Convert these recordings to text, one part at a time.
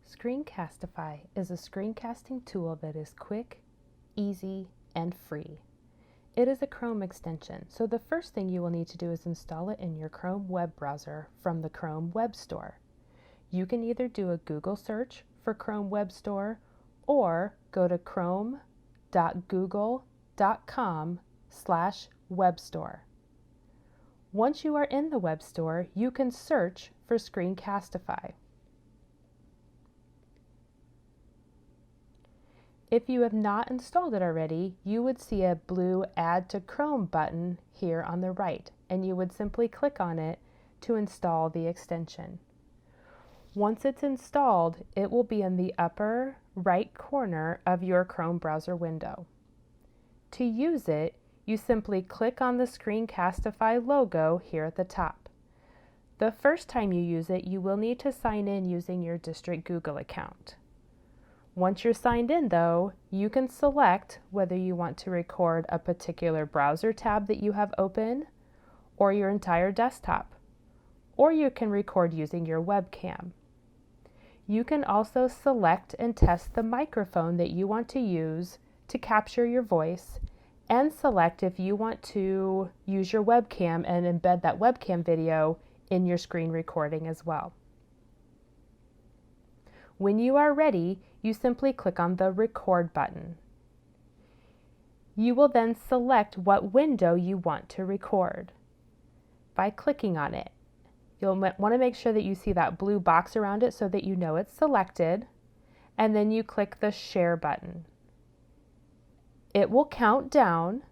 Screencastify is a screencasting tool that is quick, easy, and free. It is a Chrome extension, so the first thing you will need to do is install it in your Chrome web browser from the Chrome Web Store. You can either do a Google search for Chrome Web Store or go to chrome.google.com/webstore. Once you are in the web store, you can search for Screencastify. If you have not installed it already, you would see a blue Add to Chrome button here on the right, and you would simply click on it to install the extension. Once it's installed, it will be in the upper right corner of your Chrome browser window. To use it, you simply click on the Screencastify logo here at the top. The first time you use it, you will need to sign in using your district Google account. Once you're signed in, though, you can select whether you want to record a particular browser tab that you have open or your entire desktop, or you can record using your webcam. You can also select and test the microphone that you want to use to capture your voice, and select if you want to use your webcam and embed that webcam video in your screen recording as well. When you are ready, you simply click on the Record button. You will then select what window you want to record. By clicking on it, you'll want to make sure that you see that blue box around it so that you know it's selected, and then you click the Share button. It will count down,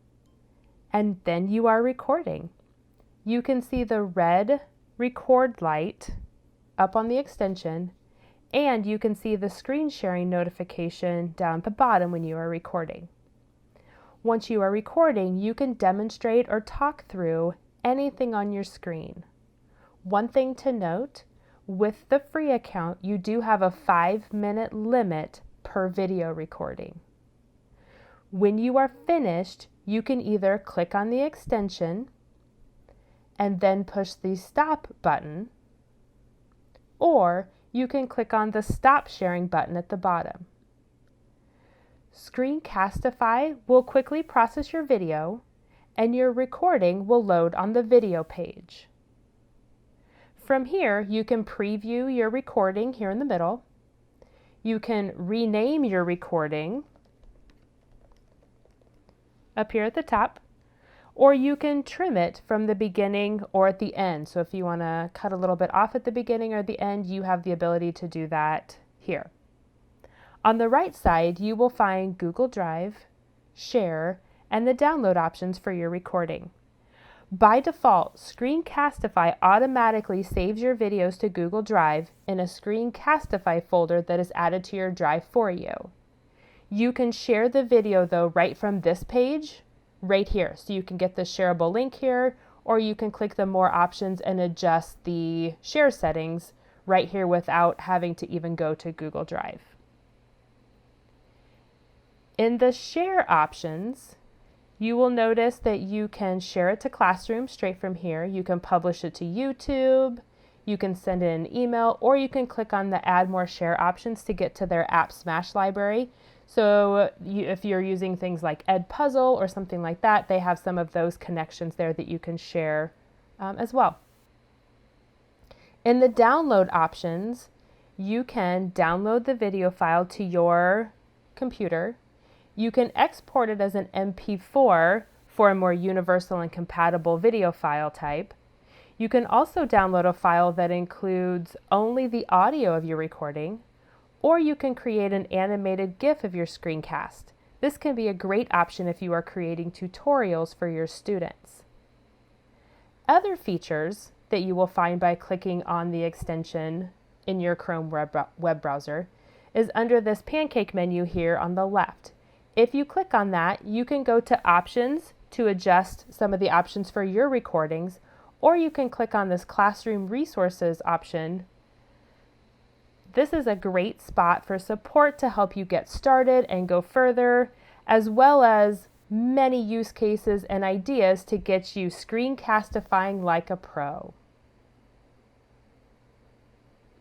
and then you are recording. You can see the red record light up on the extension, and you can see the screen sharing notification down at the bottom when you are recording. Once you are recording, you can demonstrate or talk through anything on your screen. One thing to note, with the free account, you do have a 5-minute limit per video recording. When you are finished, you can either click on the extension and then push the stop button, or you can click on the Stop Sharing button at the bottom. Screencastify will quickly process your video, and your recording will load on the video page. From here, you can preview your recording here in the middle. You can rename your recording up here at the top, or you can trim it from the beginning or at the end. So if you want to cut a little bit off at the beginning or the end, you have the ability to do that here. On the right side, you will find Google Drive, Share, and the download options for your recording. By default, Screencastify automatically saves your videos to Google Drive in a Screencastify folder that is added to your drive for you. You can share the video, though, right from this page, right here. So you can get the shareable link here, or you can click the More options and adjust the share settings right here without having to even go to Google Drive. In the Share options, you will notice that you can share it to Classroom straight from here. You can publish it to YouTube, you can send it an email, or you can click on the Add More Share options to get to their App Smash library. So if you're using things like Edpuzzle or something like that, they have some of those connections there that you can share as well. In the download options, you can download the video file to your computer. You can export it as an MP4 for a more universal and compatible video file type. You can also download a file that includes only the audio of your recording, or you can create an animated GIF of your screencast. This can be a great option if you are creating tutorials for your students. Other features that you will find by clicking on the extension in your Chrome web browser is under this pancake menu here on the left. If you click on that, you can go to Options to adjust some of the options for your recordings, or you can click on this Classroom Resources option. This is a great spot for support to help you get started and go further, as well as many use cases and ideas to get you screencastifying like a pro.